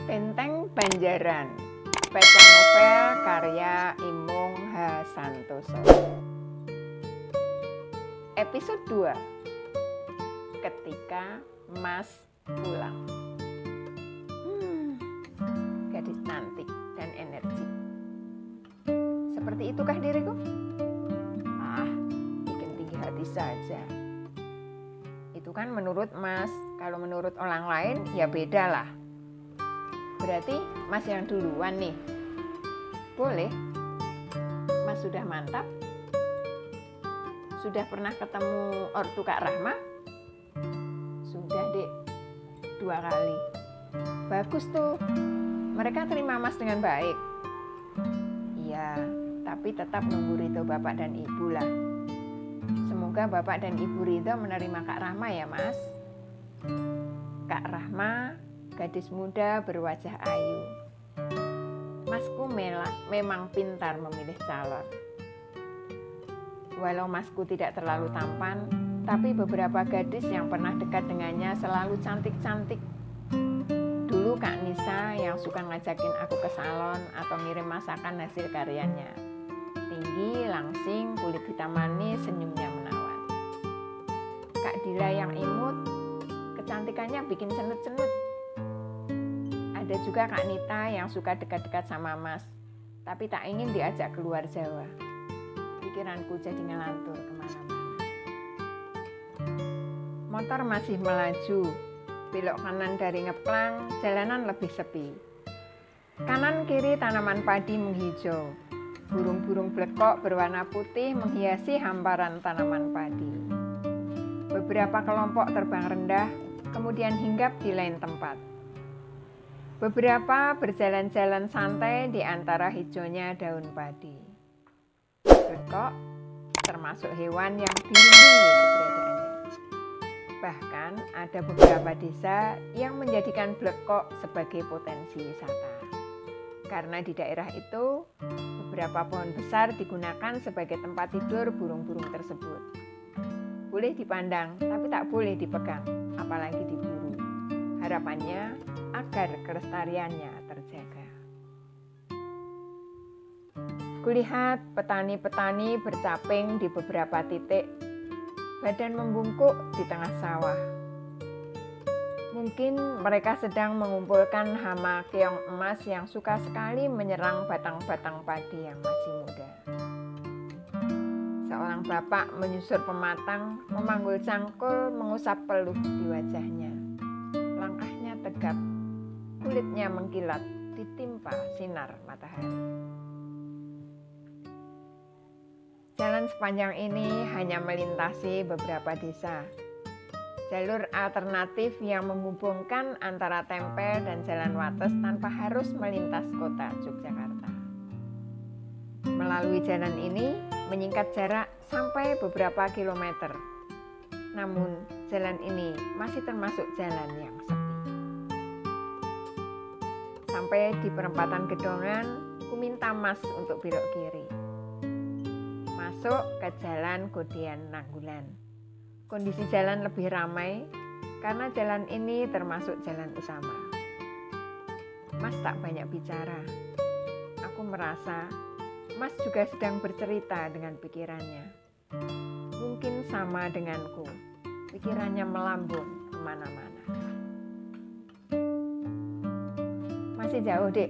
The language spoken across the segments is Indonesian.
Benteng Banjaran, baca novel karya Imung H. Santoso. Episode 2, Ketika Mas Pulang. Gadis cantik dan energik. Seperti itukah diriku? Bikin tinggi hati saja. Itu kan menurut Mas, kalau menurut orang lain ya beda lah. Berarti Mas yang duluan nih. Boleh? Mas sudah mantap? Sudah pernah ketemu ortu Kak Rahma? Sudah, Dek. 2 kali. Bagus tuh. Mereka terima Mas dengan baik. Iya, tapi tetap nunggu ridho Bapak dan Ibu lah. Semoga Bapak dan Ibu ridho menerima Kak Rahma ya, Mas. Kak Rahma, gadis muda berwajah ayu. Masku memang pintar memilih calon. Walau Masku tidak terlalu tampan, tapi beberapa gadis yang pernah dekat dengannya selalu cantik-cantik. Dulu Kak Nisa yang suka ngajakin aku ke salon atau ngirim masakan hasil karyanya. Tinggi, langsing, kulit hitam manis, senyumnya menawan. Kak Dila yang imut, kecantikannya bikin cenut-cenut. Ada juga Kak Nita yang suka dekat-dekat sama Mas, tapi tak ingin diajak keluar Jawa. Pikiranku jadi ngelantur kemana-mana. Motor masih melaju, belok kanan dari ngeplang, jalanan lebih sepi. Kanan kiri tanaman padi menghijau, burung-burung blekok berwarna putih menghiasi hamparan tanaman padi. Beberapa kelompok terbang rendah, kemudian hinggap di lain tempat. Beberapa berjalan-jalan santai di antara hijaunya daun padi. Blekok termasuk hewan yang dilindungi keberadaannya. Bahkan ada beberapa desa yang menjadikan blekok sebagai potensi wisata. Karena di daerah itu, beberapa pohon besar digunakan sebagai tempat tidur burung-burung tersebut. Boleh dipandang, tapi tak boleh dipegang, apalagi diburu. Harapannya agar kelestariannya terjaga. Kulihat petani-petani bercaping di beberapa titik, badan membungkuk di tengah sawah. Mungkin mereka sedang mengumpulkan hama keong emas yang suka sekali menyerang batang-batang padi yang masih muda. Seorang bapak menyusur pematang, memanggul cangkul, mengusap peluh di wajahnya. Langkahnya tegap, kulitnya mengkilat, ditimpa sinar matahari. Jalan sepanjang ini hanya melintasi beberapa desa. Jalur alternatif yang menghubungkan antara Tempel dan Jalan Wates tanpa harus melintas kota Yogyakarta. Melalui jalan ini menyingkat jarak sampai beberapa kilometer. Namun jalan ini masih termasuk jalan yang sepi. Sampai di perempatan Gedongan, ku minta Mas untuk belok kiri. Masuk ke jalan Godian Nanggulan. Kondisi jalan lebih ramai karena jalan ini termasuk jalan utama. Mas tak banyak bicara. Aku merasa Mas juga sedang bercerita dengan pikirannya. Mungkin sama denganku, pikirannya melambung kemana-mana. Masih jauh, Dek?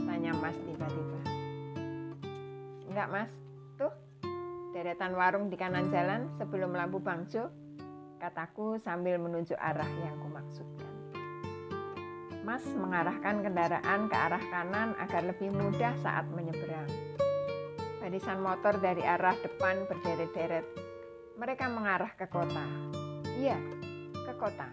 Tanya Mas tiba-tiba. Enggak, Mas. Tuh, deretan warung di kanan jalan sebelum lampu bangjo, kataku sambil menunjuk arah yang kumaksudkan. Mas mengarahkan kendaraan ke arah kanan agar lebih mudah saat menyeberang. Barisan motor dari arah depan berderet-deret. Mereka mengarah ke kota. Iya, ke kota.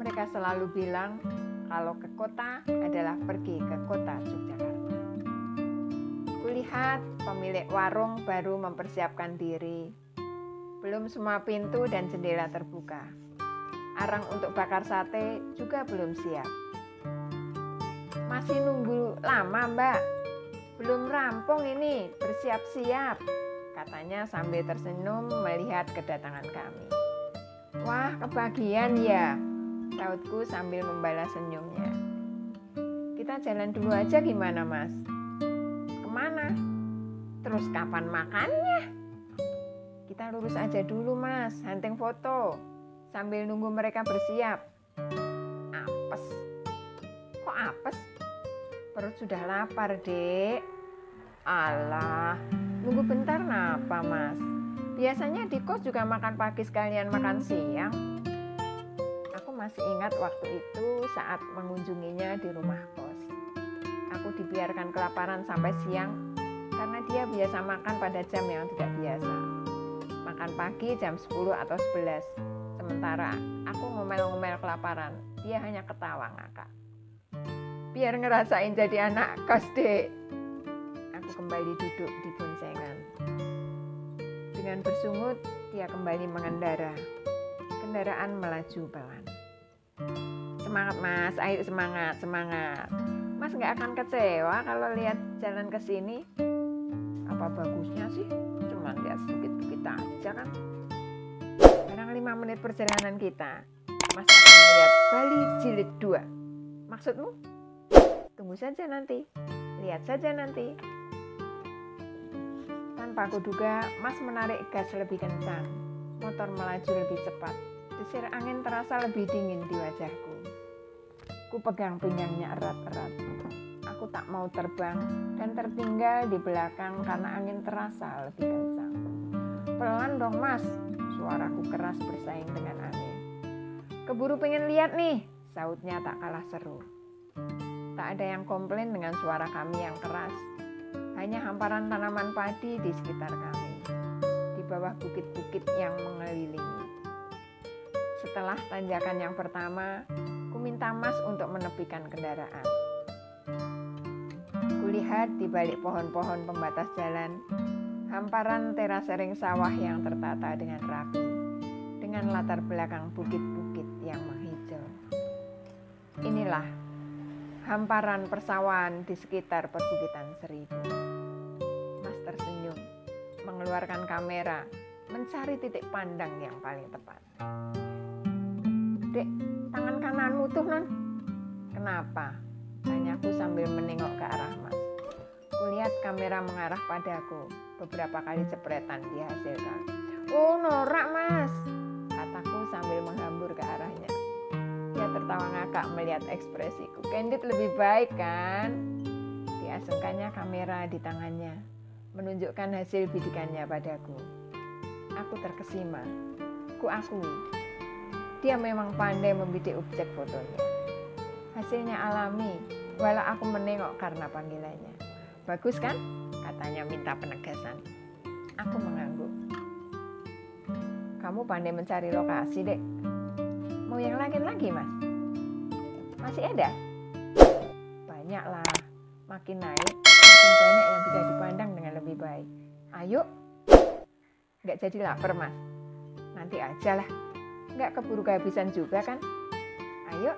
Mereka selalu bilang kalau ke kota adalah pergi ke kota Yogyakarta. Kulihat pemilik warung baru mempersiapkan diri. Belum semua pintu dan jendela terbuka. Arang untuk bakar sate juga belum siap. Masih nunggu lama, Mbak. Belum rampung ini, bersiap-siap, katanya sambil tersenyum melihat kedatangan kami. Wah, kebagian ya, sautku sambil membalas senyumnya. Kita jalan dulu aja gimana, Mas? Kemana? Terus kapan makannya? Kita lurus aja dulu, Mas, hunting foto sambil nunggu mereka bersiap. Apes. Kok apes? Perut sudah lapar, Dek. Alah, nunggu bentar napa, Mas? Biasanya di kos juga makan pagi sekalian makan siang. Aku masih ingat waktu itu saat mengunjunginya di rumah kos. Aku dibiarkan kelaparan sampai siang karena dia biasa makan pada jam yang tidak biasa. Makan pagi jam 10 atau 11. Sementara aku ngomel-ngomel kelaparan, dia hanya ketawa ngakak. Biar ngerasain jadi anak kos, Dek. Aku kembali duduk di boncengan. Dengan bersungut, dia kembali mengendara. Kendaraan melaju pelan. Semangat, Mas, ayo semangat, semangat. Mas gak akan kecewa kalau lihat jalan ke sini. Apa bagusnya sih? Cuma lihat bukit-bukit aja kan. Barang 5 menit perjalanan kita, Mas akan melihat Bali Jilid 2. Maksudmu? Tunggu saja nanti. Lihat saja nanti. Tanpa kuduga, Mas menarik gas lebih kencang. Motor melaju lebih cepat. Desir angin terasa lebih dingin di wajahku. Ku pegang pinggangnya erat-erat. Aku tak mau terbang dan tertinggal di belakang karena angin terasa lebih kencang. Pelan dong, Mas. Suaraku keras bersaing dengan angin. Keburu pengen lihat nih, sautnya tak kalah seru. Tak ada yang komplain dengan suara kami yang keras. Hanya hamparan tanaman padi di sekitar kami, di bawah bukit-bukit yang mengelilingi. Setelah tanjakan yang pertama, ku minta Mas untuk menepikan kendaraan. Kulihat di balik pohon-pohon pembatas jalan, hamparan terasering sawah yang tertata dengan rapi, dengan latar belakang bukit-bukit yang menghijau. Inilah hamparan persawahan di sekitar perbukitan Seribu. Mas tersenyum, mengeluarkan kamera, mencari titik pandang yang paling tepat. Dek, tangan kananmu tuh, Non. Kenapa? Tanyaku sambil menengok ke arah Mas. Kulihat kamera mengarah padaku, beberapa kali jepretan dihasilkan. Oh, norak, Mas, kataku sambil menghambur ke arahnya. Dia tertawa ngakak melihat ekspresiku. Candid lebih baik kan? Diasungkannya kamera di tangannya, menunjukkan hasil bidikannya padaku. Aku terkesima. Ku akui, dia memang pandai membidik objek fotonya. Hasilnya alami, walau aku menengok karena panggilannya. Bagus kan? Katanya minta penegasan. Aku mengangguk. Kamu pandai mencari lokasi, Dek. Mau yang lain lagi, Mas? Masih ada? Banyak lah. Makin naik, makin banyak yang bisa dipandang dengan lebih baik. Ayo. Nggak jadi lapar, Mas. Nanti aja lah. Nggak keburu kehabisan juga kan? Ayo.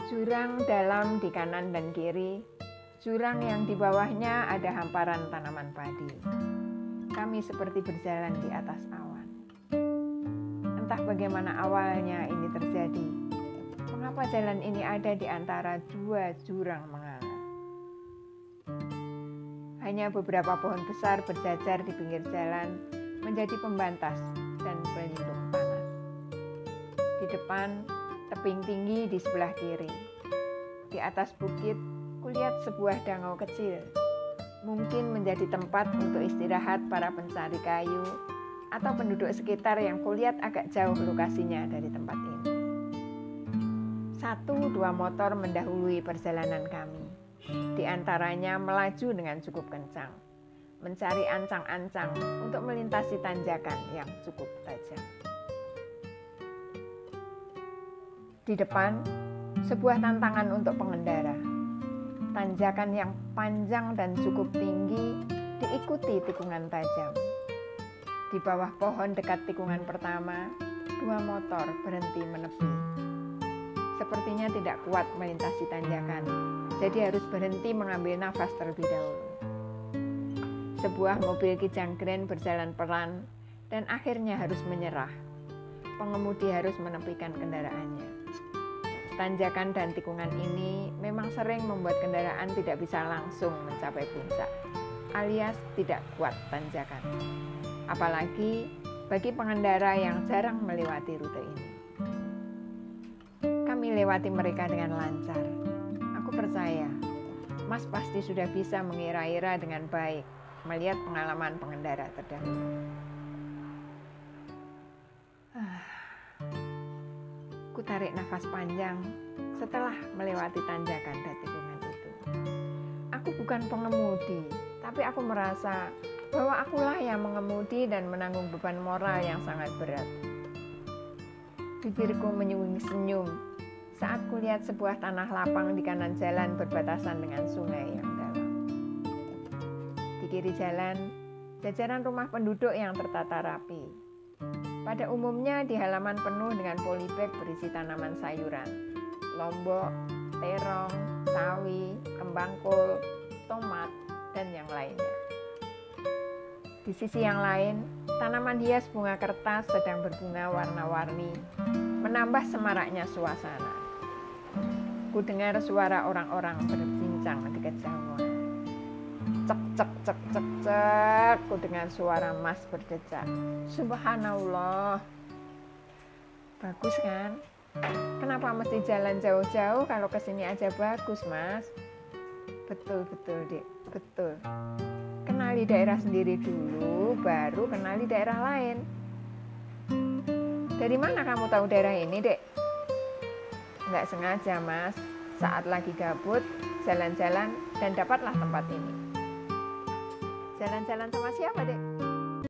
Jurang dalam di kanan dan kiri. Jurang yang di bawahnya ada hamparan tanaman padi. Kami seperti berjalan di atas awan. Entah bagaimana awalnya ini terjadi. Mengapa jalan ini ada di antara dua jurang mengalir? Hanya beberapa pohon besar berjajar di pinggir jalan menjadi pembatas dan pelindung panas. Di depan, tebing tinggi di sebelah kiri. Di atas bukit, kulihat sebuah danau kecil. Mungkin menjadi tempat untuk istirahat para pencari kayu atau penduduk sekitar yang kulihat agak jauh lokasinya dari tempat ini. 1-2 motor mendahului perjalanan kami. Di antaranya melaju dengan cukup kencang, mencari ancang-ancang untuk melintasi tanjakan yang cukup tajam. Di depan, sebuah tantangan untuk pengendara. Tanjakan yang panjang dan cukup tinggi diikuti tikungan tajam. Di bawah pohon dekat tikungan pertama, 2 motor berhenti menepi. Sepertinya tidak kuat melintasi tanjakan, jadi harus berhenti mengambil nafas terlebih dahulu. Sebuah mobil Kijang Grand berjalan pelan dan akhirnya harus menyerah. Pengemudi harus menepikan kendaraannya. Tanjakan dan tikungan ini memang sering membuat kendaraan tidak bisa langsung mencapai puncak, alias tidak kuat tanjakan. Apalagi bagi pengendara yang jarang melewati rute ini. Kami lewati mereka dengan lancar. Aku percaya, Mas pasti sudah bisa mengira-ira dengan baik melihat pengalaman pengendara terdahulu. Ku tarik nafas panjang setelah melewati tanjakan dan tikungan itu. Aku bukan pengemudi, tapi aku merasa bahwa akulah yang mengemudi dan menanggung beban moral yang sangat berat. Bibirku menyungi senyum saat kulihat sebuah tanah lapang di kanan jalan berbatasan dengan sungai yang dalam. Di kiri jalan, jajaran rumah penduduk yang tertata rapi. Pada umumnya di halaman penuh dengan polybag berisi tanaman sayuran, lombok, terong, sawi, kembang kol, tomat, dan yang lainnya. Di sisi yang lain, tanaman hias bunga kertas sedang berbunga warna-warni, menambah semaraknya suasana. Ku dengar suara orang-orang berbincang di kejauhan. Cek cek cek cek cek, ku dengar suara Mas berdecak. Subhanallah. Bagus kan? Kenapa mesti jalan jauh-jauh kalau kesini aja bagus, Mas? Betul, Dek. Betul. Kenali daerah sendiri dulu, baru kenali daerah lain. Dari mana kamu tahu daerah ini, Dek? Nggak sengaja, Mas. Saat lagi gabut, jalan-jalan dan dapatlah tempat ini. Jalan-jalan sama siapa, Dek?